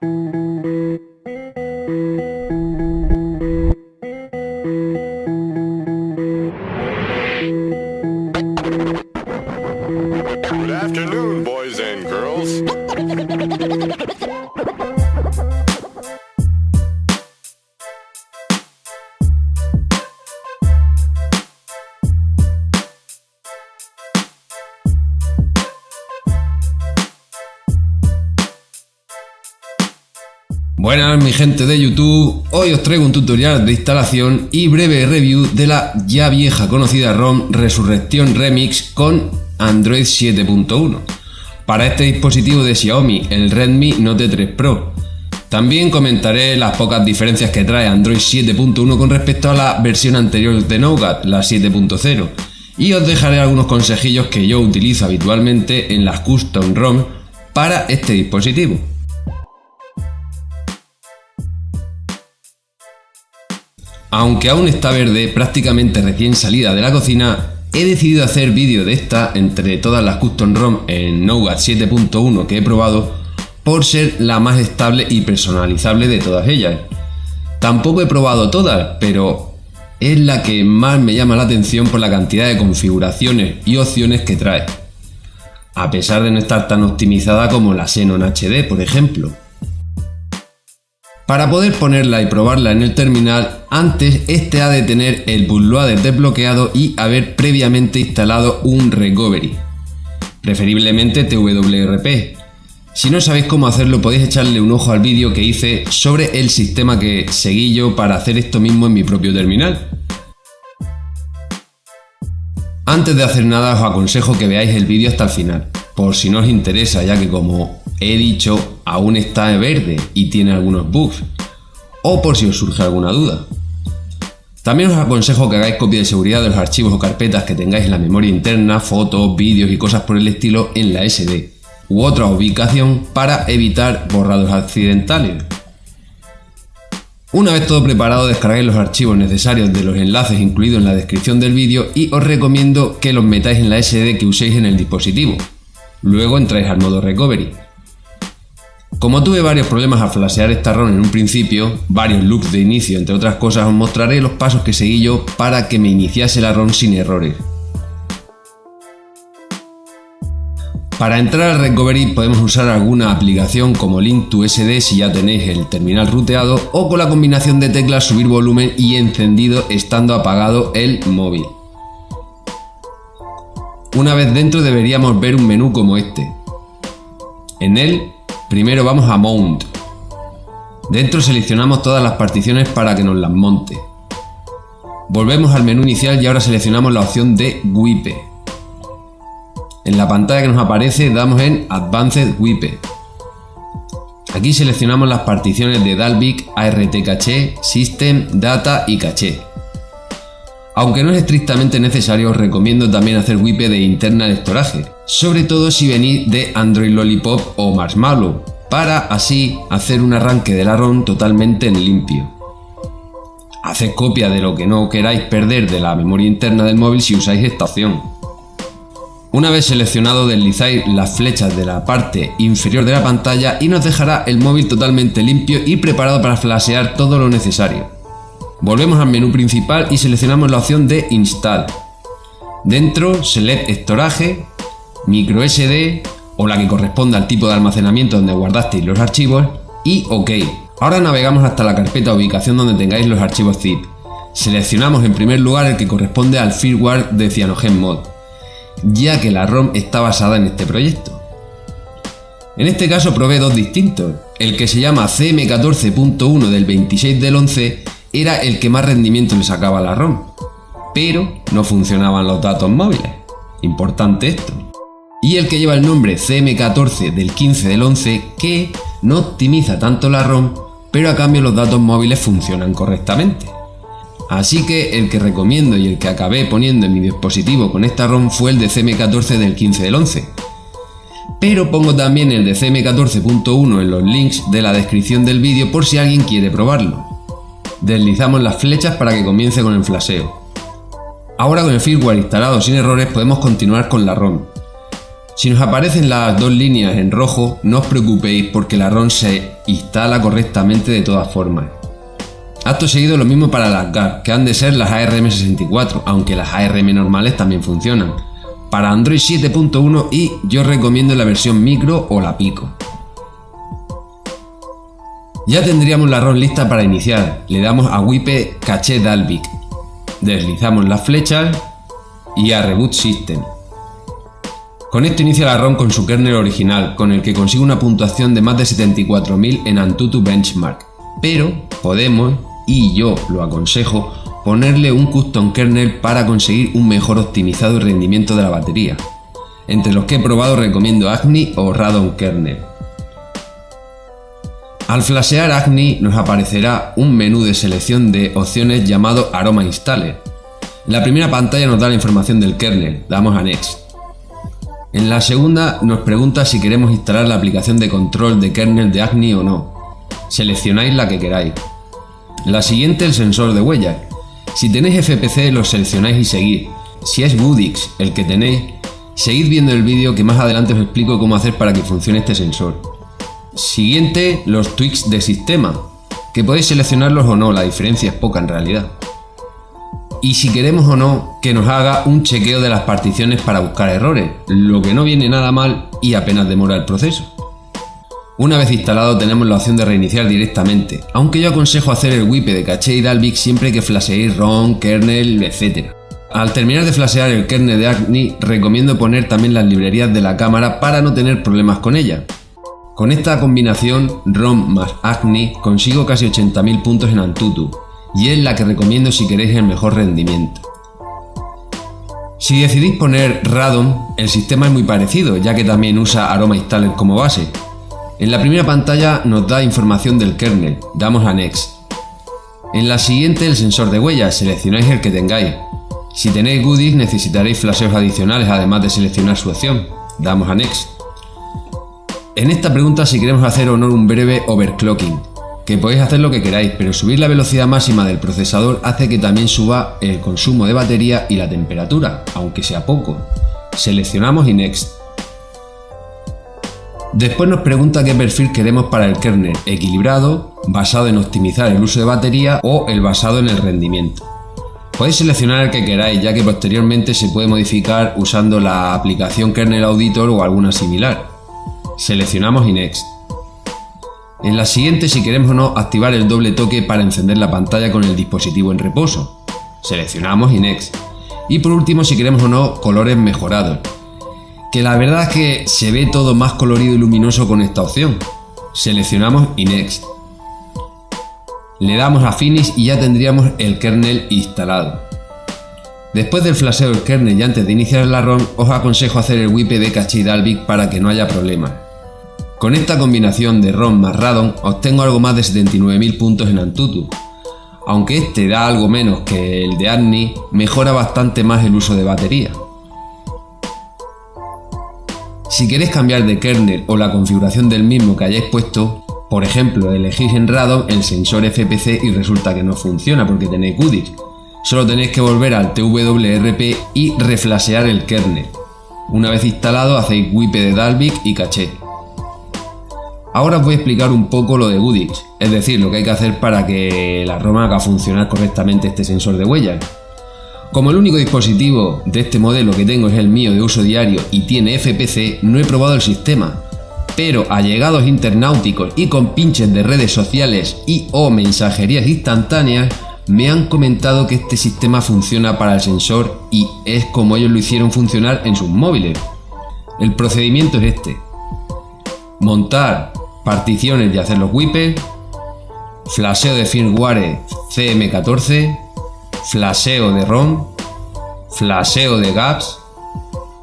Good afternoon, boys and girls. Buenas mi gente de YouTube, hoy os traigo un tutorial de instalación y breve review de la ya vieja conocida ROM Resurrection Remix con Android 7.1 para este dispositivo de Xiaomi, el Redmi Note 3 Pro. También comentaré las pocas diferencias que trae Android 7.1 con respecto a la versión anterior de Nougat, la 7.0, y os dejaré algunos consejillos que yo utilizo habitualmente en las custom ROM para este dispositivo. Aunque aún está verde, prácticamente recién salida de la cocina, he decidido hacer vídeo de esta entre todas las custom ROM en Nougat 7.1 que he probado, por ser la más estable y personalizable de todas ellas. Tampoco he probado todas, pero es la que más me llama la atención por la cantidad de configuraciones y opciones que trae, a pesar de no estar tan optimizada como la Xenon HD, por ejemplo. Para poder ponerla y probarla en el terminal, antes este ha de tener el bootloader desbloqueado y haber previamente instalado un recovery, preferiblemente TWRP. Si no sabéis cómo hacerlo, podéis echarle un ojo al vídeo que hice sobre el sistema que seguí yo para hacer esto mismo en mi propio terminal. Antes de hacer nada, os aconsejo que veáis el vídeo hasta el final, por si no os interesa, ya que como he dicho, aún está verde y tiene algunos bugs, o por si os surge alguna duda. También os aconsejo que hagáis copia de seguridad de los archivos o carpetas que tengáis en la memoria interna, fotos, vídeos y cosas por el estilo en la SD u otra ubicación para evitar borrados accidentales. Una vez todo preparado, descargáis los archivos necesarios de los enlaces incluidos en la descripción del vídeo y os recomiendo que los metáis en la SD que uséis en el dispositivo. Luego entráis al modo recovery. Como tuve varios problemas al flashear esta ROM en un principio, varios loops de inicio entre otras cosas, os mostraré los pasos que seguí yo para que me iniciase la ROM sin errores. Para entrar al recovery podemos usar alguna aplicación como Link2SD si ya tenéis el terminal ruteado, o con la combinación de teclas subir volumen y encendido estando apagado el móvil. Una vez dentro deberíamos ver un menú como este. En él primero vamos a Mount. Dentro seleccionamos todas las particiones para que nos las monte. Volvemos al menú inicial y ahora seleccionamos la opción de Wipe. En la pantalla que nos aparece damos en Advanced Wipe. Aquí seleccionamos las particiones de Dalvik, ART Caché, System, Data y Caché. Aunque no es estrictamente necesario, os recomiendo también hacer wipe de internal storage, sobre todo si venís de Android Lollipop o Marshmallow, para así hacer un arranque de la ROM totalmente en limpio. Haced copia de lo que no queráis perder de la memoria interna del móvil si usáis esta opción. Una vez seleccionado, deslizáis las flechas de la parte inferior de la pantalla y nos dejará el móvil totalmente limpio y preparado para flashear todo lo necesario. Volvemos al menú principal y seleccionamos la opción de Install. Dentro, Select Storage, Micro SD o la que corresponda al tipo de almacenamiento donde guardasteis los archivos y OK. Ahora navegamos hasta la carpeta o ubicación donde tengáis los archivos zip. Seleccionamos en primer lugar el que corresponde al firmware de CyanogenMod, ya que la ROM está basada en este proyecto. En este caso probé dos distintos. El que se llama CM14.1 del 26 del 11 era el que más rendimiento le sacaba a la ROM, pero no funcionaban los datos móviles. Importante esto. Y el que lleva el nombre CM14 del 15 del 11, que no optimiza tanto la ROM, pero a cambio los datos móviles funcionan correctamente. Así que el que recomiendo y el que acabé poniendo en mi dispositivo con esta ROM fue el de CM14 del 15 del 11. Pero pongo también el de CM14.1 en los links de la descripción del vídeo por si alguien quiere probarlo. Deslizamos las flechas para que comience con el flasheo. Ahora con el firmware instalado sin errores podemos continuar con la ROM. Si nos aparecen las dos líneas en rojo, no os preocupéis porque la ROM se instala correctamente de todas formas. Acto seguido lo mismo para las GAR, que han de ser las ARM64, aunque las ARM normales también funcionan. Para Android 7.1 y yo recomiendo la versión micro o la Pico. Ya tendríamos la ROM lista para iniciar, le damos a Wipe Cache Dalvik, deslizamos las flechas y a Reboot System. Con esto inicia la ROM con su kernel original, con el que consigue una puntuación de más de 74.000 en Antutu Benchmark, pero podemos, y yo lo aconsejo, ponerle un custom kernel para conseguir un mejor optimizado y rendimiento de la batería. Entre los que he probado recomiendo Agni o Radon Kernel. Al flashear Agni nos aparecerá un menú de selección de opciones llamado Aroma Installer. En la primera pantalla nos da la información del kernel, damos a Next. En la segunda nos pregunta si queremos instalar la aplicación de control de kernel de Agni o no. Seleccionáis la que queráis. En la siguiente el sensor de huellas. Si tenéis FPC lo seleccionáis y seguid. Si es Goodix el que tenéis, seguid viendo el vídeo que más adelante os explico cómo hacer para que funcione este sensor. Siguiente, los tweaks de sistema, que podéis seleccionarlos o no, la diferencia es poca en realidad. Y si queremos o no que nos haga un chequeo de las particiones para buscar errores, lo que no viene nada mal y apenas demora el proceso. Una vez instalado tenemos la opción de reiniciar directamente, aunque yo aconsejo hacer el wipe de caché y Dalvik siempre que flasheéis ROM, kernel, etc. Al terminar de flashear el kernel de Agni recomiendo poner también las librerías de la cámara para no tener problemas con ella. Con esta combinación ROM más Agni consigo casi 80.000 puntos en Antutu, y es la que recomiendo si queréis el mejor rendimiento. Si decidís poner Radon, el sistema es muy parecido, ya que también usa Aroma Installer como base. En la primera pantalla nos da información del kernel, damos a Next. En la siguiente el sensor de huellas, seleccionáis el que tengáis. Si tenéis Goodix necesitaréis flasheos adicionales además de seleccionar su opción, damos a Next. En esta pregunta si queremos hacer o no un breve overclocking, que podéis hacer lo que queráis, pero subir la velocidad máxima del procesador hace que también suba el consumo de batería y la temperatura, aunque sea poco. Seleccionamos y Next. Después nos pregunta qué perfil queremos para el kernel, equilibrado, basado en optimizar el uso de batería o el basado en el rendimiento. Podéis seleccionar el que queráis, ya que posteriormente se puede modificar usando la aplicación Kernel Auditor o alguna similar. Seleccionamos y Next. En la siguiente si queremos o no activar el doble toque para encender la pantalla con el dispositivo en reposo. Seleccionamos y Next. Y por último si queremos o no colores mejorados, que la verdad es que se ve todo más colorido y luminoso con esta opción. Seleccionamos y Next. Le damos a Finish y ya tendríamos el kernel instalado. Después del flasheo del kernel y antes de iniciar la ROM, os aconsejo hacer el wipe de caché y Dalvik para que no haya problemas. Con esta combinación de ROM más Radon obtengo algo más de 79.000 puntos en Antutu. Aunque este da algo menos que el de Agni, mejora bastante más el uso de batería. Si queréis cambiar de kernel o la configuración del mismo que hayáis puesto, por ejemplo elegís en Radon el sensor FPC y resulta que no funciona porque tenéis Goodix, solo tenéis que volver al TWRP y reflashear el kernel. Una vez instalado hacéis wipe de Dalvik y caché. Ahora os voy a explicar un poco lo de Goodix, es decir, lo que hay que hacer para que la ROM haga funcionar correctamente este sensor de huellas. Como el único dispositivo de este modelo que tengo es el mío de uso diario y tiene FPC, no he probado el sistema, pero allegados internauticos y compinches de redes sociales y o mensajerías instantáneas me han comentado que este sistema funciona para el sensor y es como ellos lo hicieron funcionar en sus móviles. El procedimiento es este: montar particiones y hacer los wipes, flasheo de firmware CM14, flasheo de ROM, flasheo de gaps,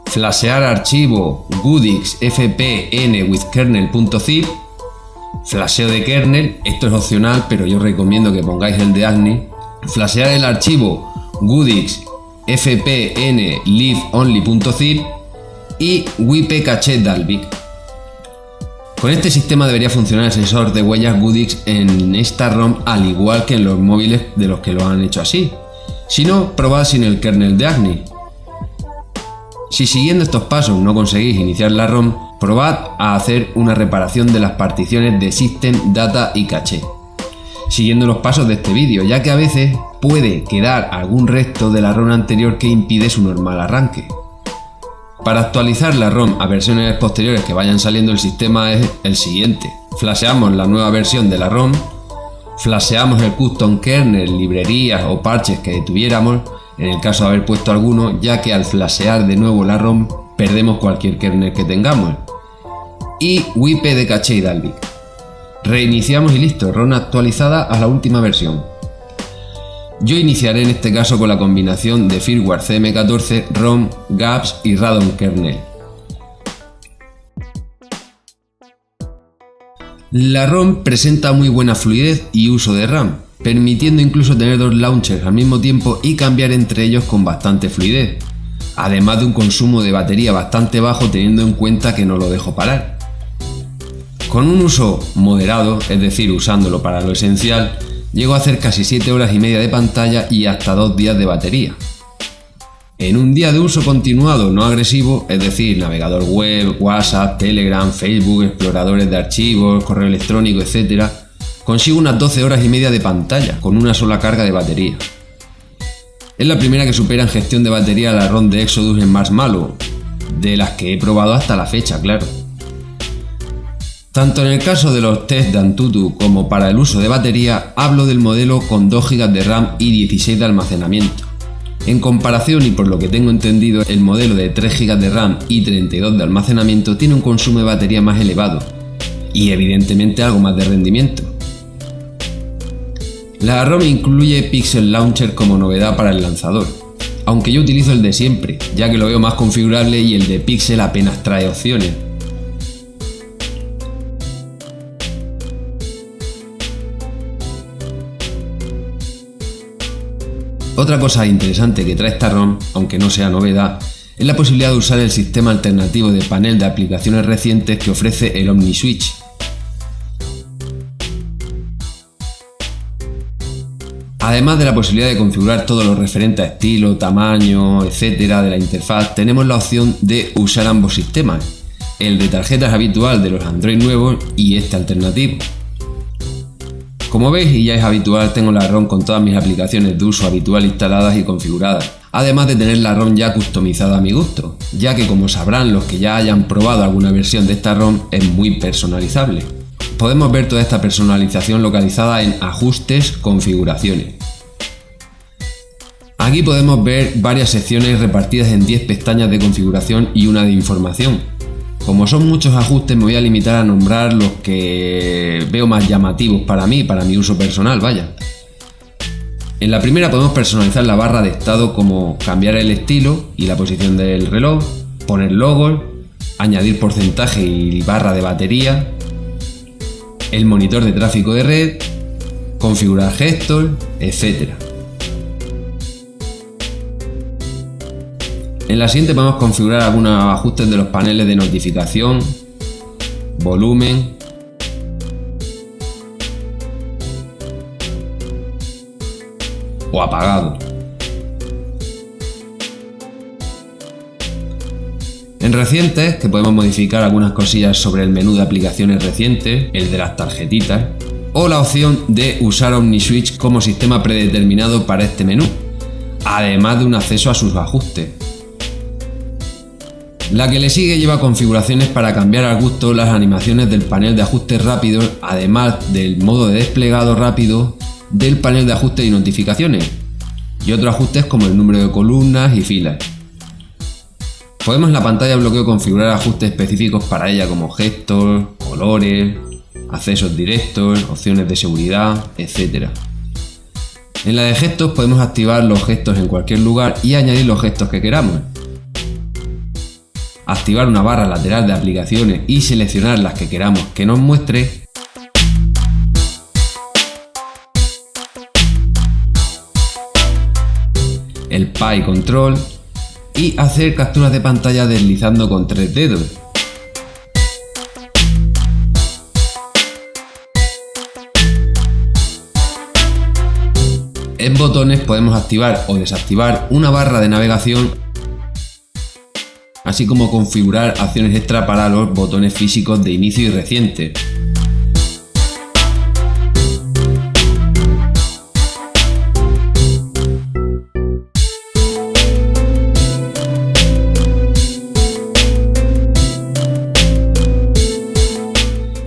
flashear archivo Goodix fpn with kernel.zip, flasheo de kernel, esto es opcional pero yo recomiendo que pongáis el de Agni, flashear el archivo Goodix fpn live only.zip y wipe caché Dalvik. Con este sistema debería funcionar el sensor de huellas Goodix en esta ROM al igual que en los móviles de los que lo han hecho así. Si no, probad sin el kernel de Agni. Si siguiendo estos pasos no conseguís iniciar la ROM, probad a hacer una reparación de las particiones de System, Data y Caché, siguiendo los pasos de este vídeo, ya que a veces puede quedar algún resto de la ROM anterior que impide su normal arranque. Para actualizar la ROM a versiones posteriores que vayan saliendo, el sistema es el siguiente: flasheamos la nueva versión de la ROM, flasheamos el custom kernel, librerías o parches que tuviéramos, en el caso de haber puesto alguno, ya que al flashear de nuevo la ROM perdemos cualquier kernel que tengamos, y WIP de caché y Dalvik. Reiniciamos y listo, ROM actualizada a la última versión. Yo iniciaré en este caso con la combinación de firmware CM14, ROM, GApps y Radon kernel. La ROM presenta muy buena fluidez y uso de RAM, permitiendo incluso tener dos launchers al mismo tiempo y cambiar entre ellos con bastante fluidez, además de un consumo de batería bastante bajo teniendo en cuenta que no lo dejo parar. Con un uso moderado, es decir, usándolo para lo esencial, llego a hacer casi 7 horas y media de pantalla y hasta 2 días de batería. En un día de uso continuado no agresivo, es decir, navegador web, WhatsApp, Telegram, Facebook, exploradores de archivos, correo electrónico, etc., consigo unas 12 horas y media de pantalla con una sola carga de batería. Es la primera que supera en gestión de batería la ROM de Exodus en Marshmallow, de las que he probado hasta la fecha, claro. Tanto en el caso de los test de Antutu como para el uso de batería, hablo del modelo con 2 GB de RAM y 16 de almacenamiento. En comparación, y por lo que tengo entendido, el modelo de 3 GB de RAM y 32 de almacenamiento tiene un consumo de batería más elevado y evidentemente algo más de rendimiento. La ROM incluye Pixel Launcher como novedad para el lanzador, aunque yo utilizo el de siempre, ya que lo veo más configurable y el de Pixel apenas trae opciones. Otra cosa interesante que trae esta ROM, aunque no sea novedad, es la posibilidad de usar el sistema alternativo de panel de aplicaciones recientes que ofrece el OmniSwitch. Además de la posibilidad de configurar todo lo referente a estilo, tamaño, etcétera de la interfaz, tenemos la opción de usar ambos sistemas, el de tarjetas habitual de los Android nuevos y este alternativo. Como veis, y ya es habitual, tengo la ROM con todas mis aplicaciones de uso habitual instaladas y configuradas, además de tener la ROM ya customizada a mi gusto, ya que, como sabrán los que ya hayan probado alguna versión de esta ROM, es muy personalizable. Podemos ver toda esta personalización localizada en Ajustes, Configuraciones. Aquí podemos ver varias secciones repartidas en 10 pestañas de configuración y una de información. Como son muchos ajustes, me voy a limitar a nombrar los que veo más llamativos para mí, para mi uso personal, vaya. En la primera podemos personalizar la barra de estado, como cambiar el estilo y la posición del reloj, poner logos, añadir porcentaje y barra de batería, el monitor de tráfico de red, configurar gestos, etc. En la siguiente podemos configurar algunos ajustes de los paneles de notificación, volumen, o apagado. En recientes, que podemos modificar algunas cosillas sobre el menú de aplicaciones recientes, el de las tarjetitas, o la opción de usar OmniSwitch como sistema predeterminado para este menú, además de un acceso a sus ajustes. La que le sigue lleva configuraciones para cambiar al gusto las animaciones del panel de ajustes rápidos, además del modo de desplegado rápido del panel de ajustes y notificaciones, y otros ajustes como el número de columnas y filas. Podemos en la pantalla de bloqueo configurar ajustes específicos para ella, como gestos, colores, accesos directos, opciones de seguridad, etc. En la de gestos podemos activar los gestos en cualquier lugar y añadir los gestos que queramos. Activar una barra lateral de aplicaciones y seleccionar las que queramos que nos muestre. El PI Control y hacer capturas de pantalla deslizando con 3 dedos. En botones podemos activar o desactivar una barra de navegación así como configurar acciones extra para los botones físicos de inicio y reciente.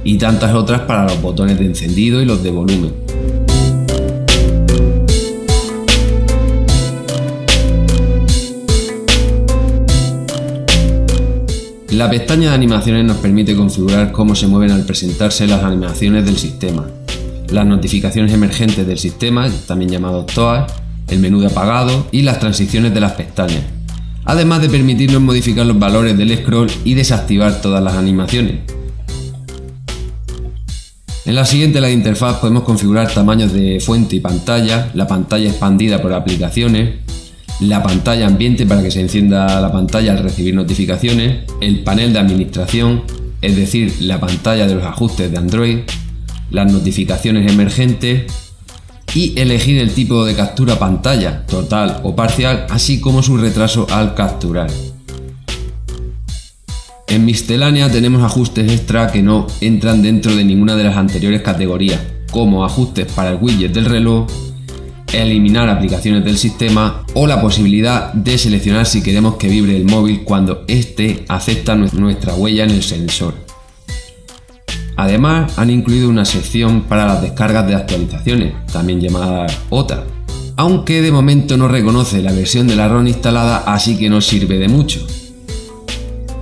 Y tantas otras para los botones de encendido y los de volumen. La pestaña de animaciones nos permite configurar cómo se mueven al presentarse las animaciones del sistema, las notificaciones emergentes del sistema, también llamados TOAs, el menú de apagado y las transiciones de las pestañas, además de permitirnos modificar los valores del scroll y desactivar todas las animaciones. En la siguiente, la interfaz, podemos configurar tamaños de fuente y pantalla, la pantalla expandida por aplicaciones, la pantalla ambiente para que se encienda la pantalla al recibir notificaciones, el panel de administración, es decir, la pantalla de los ajustes de Android, las notificaciones emergentes y elegir el tipo de captura pantalla, total o parcial, así como su retraso al capturar. En miscelánea tenemos ajustes extra que no entran dentro de ninguna de las anteriores categorías, como ajustes para el widget del reloj, eliminar aplicaciones del sistema o la posibilidad de seleccionar si queremos que vibre el móvil cuando éste acepta nuestra huella en el sensor. Además, han incluido una sección para las descargas de actualizaciones, también llamada OTA, aunque de momento no reconoce la versión de la ROM instalada, así que no sirve de mucho.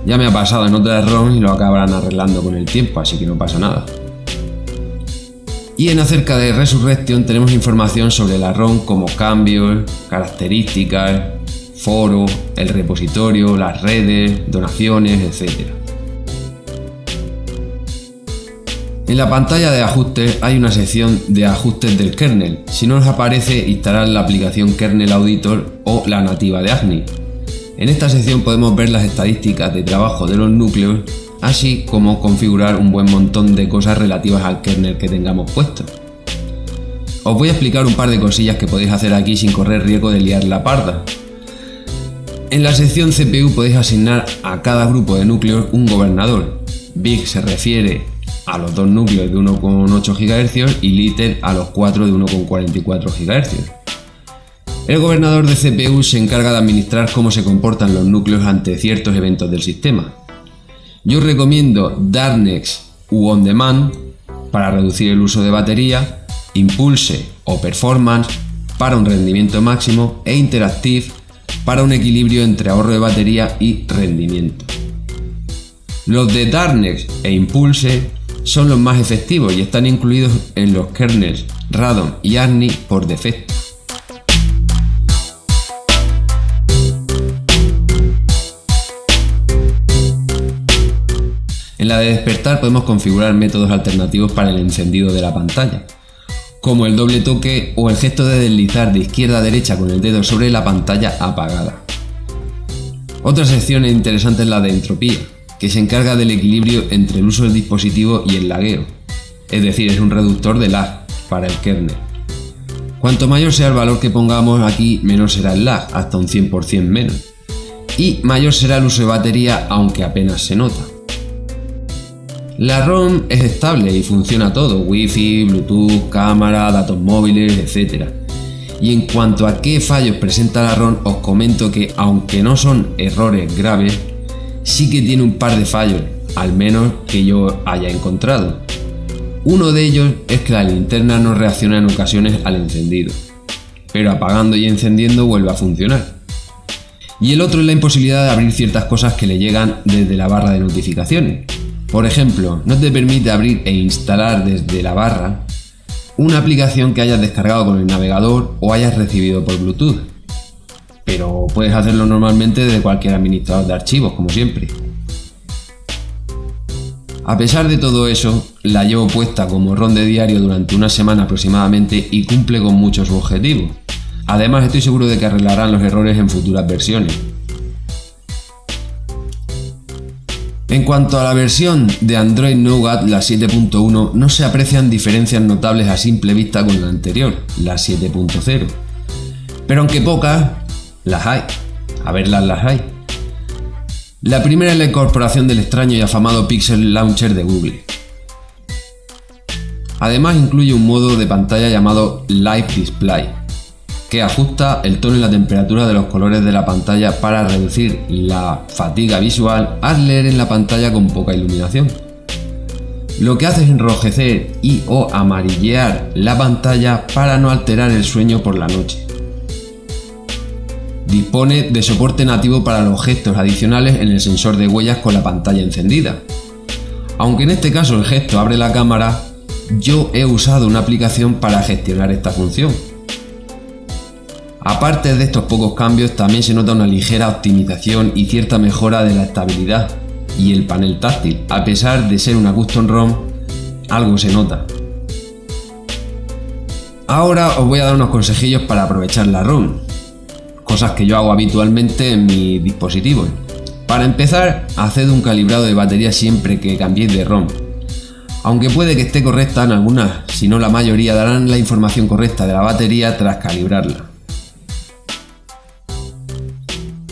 Ya me ha pasado en otras ROM y lo acabarán arreglando con el tiempo, así que no pasa nada. Y en acerca de Resurrection tenemos información sobre la ROM como cambios, características, foro, el repositorio, las redes, donaciones, etc. En la pantalla de ajustes hay una sección de ajustes del kernel. Si no os aparece, instalar la aplicación Kernel Auditor o la nativa de ACNI. En esta sección podemos ver las estadísticas de trabajo de los núcleos, así como configurar un buen montón de cosas relativas al kernel que tengamos puesto. Os voy a explicar un par de cosillas que podéis hacer aquí sin correr riesgo de liar la parda. En la sección CPU podéis asignar a cada grupo de núcleos un gobernador. Big se refiere a los dos núcleos de 1,8 GHz y Little a los 4 de 1,44 GHz. El gobernador de CPU se encarga de administrar cómo se comportan los núcleos ante ciertos eventos del sistema. Yo os recomiendo Darknex u On Demand para reducir el uso de batería, Impulse o Performance para un rendimiento máximo e Interactive para un equilibrio entre ahorro de batería y rendimiento. Los de Darknex e Impulse son los más efectivos y están incluidos en los kernels Radon y ACNI por defecto. En la de despertar podemos configurar métodos alternativos para el encendido de la pantalla, como el doble toque o el gesto de deslizar de izquierda a derecha con el dedo sobre la pantalla apagada. Otra sección interesante es la de entropía, que se encarga del equilibrio entre el uso del dispositivo y el lagueo, es decir, es un reductor de lag para el kernel. Cuanto mayor sea el valor que pongamos aquí, menor será el lag, hasta un 100% menos, y mayor será el uso de batería, aunque apenas se nota. La ROM es estable y funciona todo, Wi-Fi, Bluetooth, cámara, datos móviles, etc. Y en cuanto a qué fallos presenta la ROM, os comento que, aunque no son errores graves, sí que tiene un par de fallos, al menos que yo haya encontrado. Uno de ellos es que la linterna no reacciona en ocasiones al encendido, pero apagando y encendiendo vuelve a funcionar. Y el otro es la imposibilidad de abrir ciertas cosas que le llegan desde la barra de notificaciones. Por ejemplo, no te permite abrir e instalar desde la barra una aplicación que hayas descargado con el navegador o hayas recibido por Bluetooth. Pero puedes hacerlo normalmente desde cualquier administrador de archivos, como siempre. A pesar de todo eso, la llevo puesta como ROM de diario durante una semana aproximadamente y cumple con muchos objetivos. Además, estoy seguro de que arreglarán los errores en futuras versiones. En cuanto a la versión de Android Nougat, la 7.1, no se aprecian diferencias notables a simple vista con la anterior, la 7.0. Pero aunque pocas, las hay. A verlas las hay. La primera es la incorporación del extraño y afamado Pixel Launcher de Google. Además incluye un modo de pantalla llamado Live Display, que ajusta el tono y la temperatura de los colores de la pantalla para reducir la fatiga visual al leer en la pantalla con poca iluminación. Lo que hace es enrojecer y o amarillear la pantalla para no alterar el sueño por la noche. Dispone de soporte nativo para los gestos adicionales en el sensor de huellas con la pantalla encendida. Aunque en este caso el gesto abre la cámara, yo he usado una aplicación para gestionar esta función. Aparte de estos pocos cambios, también se nota una ligera optimización y cierta mejora de la estabilidad y el panel táctil. A pesar de ser una custom ROM, algo se nota. Ahora os voy a dar unos consejillos para aprovechar la ROM, cosas que yo hago habitualmente en mis dispositivos. Para empezar, haced un calibrado de batería siempre que cambiéis de ROM. Aunque puede que esté correcta, en algunas, si no la mayoría, darán la información correcta de la batería tras calibrarla.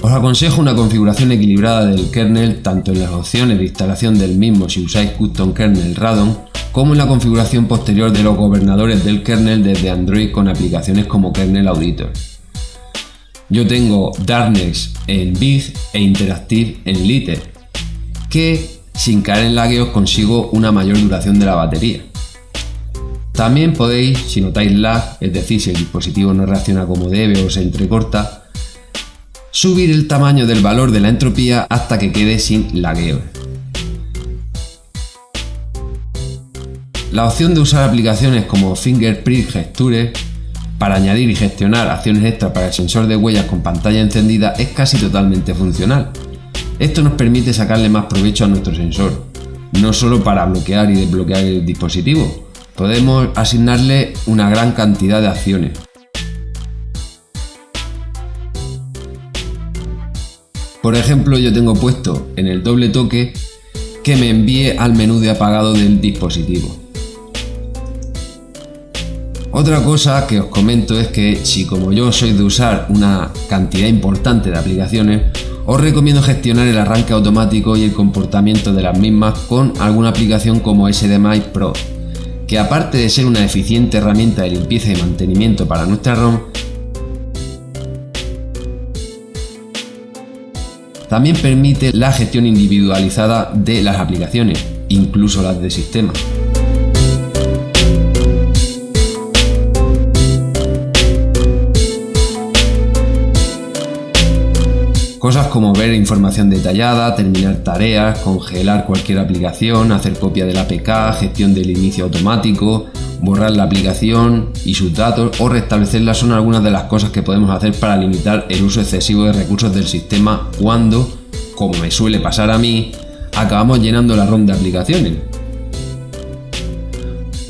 Os aconsejo una configuración equilibrada del kernel tanto en las opciones de instalación del mismo si usáis Custom Kernel Radon, como en la configuración posterior de los gobernadores del kernel desde Android con aplicaciones como Kernel Auditor. Yo tengo Darkness en Big e Interactive en Lite, que sin caer en lagueos consigo una mayor duración de la batería. También podéis, si notáis lag, es decir, si el dispositivo no reacciona como debe o se entrecorta, subir el tamaño del valor de la entropía hasta que quede sin lagueos. La opción de usar aplicaciones como Fingerprint Gesture para añadir y gestionar acciones extra para el sensor de huellas con pantalla encendida es casi totalmente funcional. Esto nos permite sacarle más provecho a nuestro sensor, no solo para bloquear y desbloquear el dispositivo, podemos asignarle una gran cantidad de acciones. Por ejemplo, yo tengo puesto en el doble toque que me envíe al menú de apagado del dispositivo. Otra cosa que os comento es que si como yo sois de usar una cantidad importante de aplicaciones, os recomiendo gestionar el arranque automático y el comportamiento de las mismas con alguna aplicación como SDMI Pro, que aparte de ser una eficiente herramienta de limpieza y mantenimiento para nuestra ROM, también permite la gestión individualizada de las aplicaciones, incluso las de sistema. Cosas como ver información detallada, terminar tareas, congelar cualquier aplicación, hacer copia del APK, gestión del inicio automático, borrar la aplicación y sus datos o restablecerla son algunas de las cosas que podemos hacer para limitar el uso excesivo de recursos del sistema cuando, como me suele pasar a mí, acabamos llenando la ROM de aplicaciones.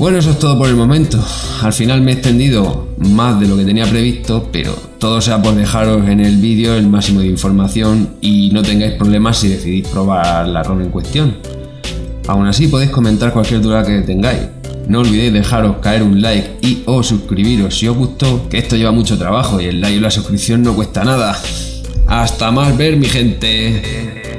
Bueno, eso es todo por el momento. Al final me he extendido más de lo que tenía previsto, pero todo sea por dejaros en el vídeo el máximo de información y no tengáis problemas si decidís probar la ROM en cuestión. Aún así podéis comentar cualquier duda que tengáis. No olvidéis dejaros caer un like y o suscribiros si os gustó, que esto lleva mucho trabajo y el like y la suscripción no cuesta nada. Hasta más ver, mi gente.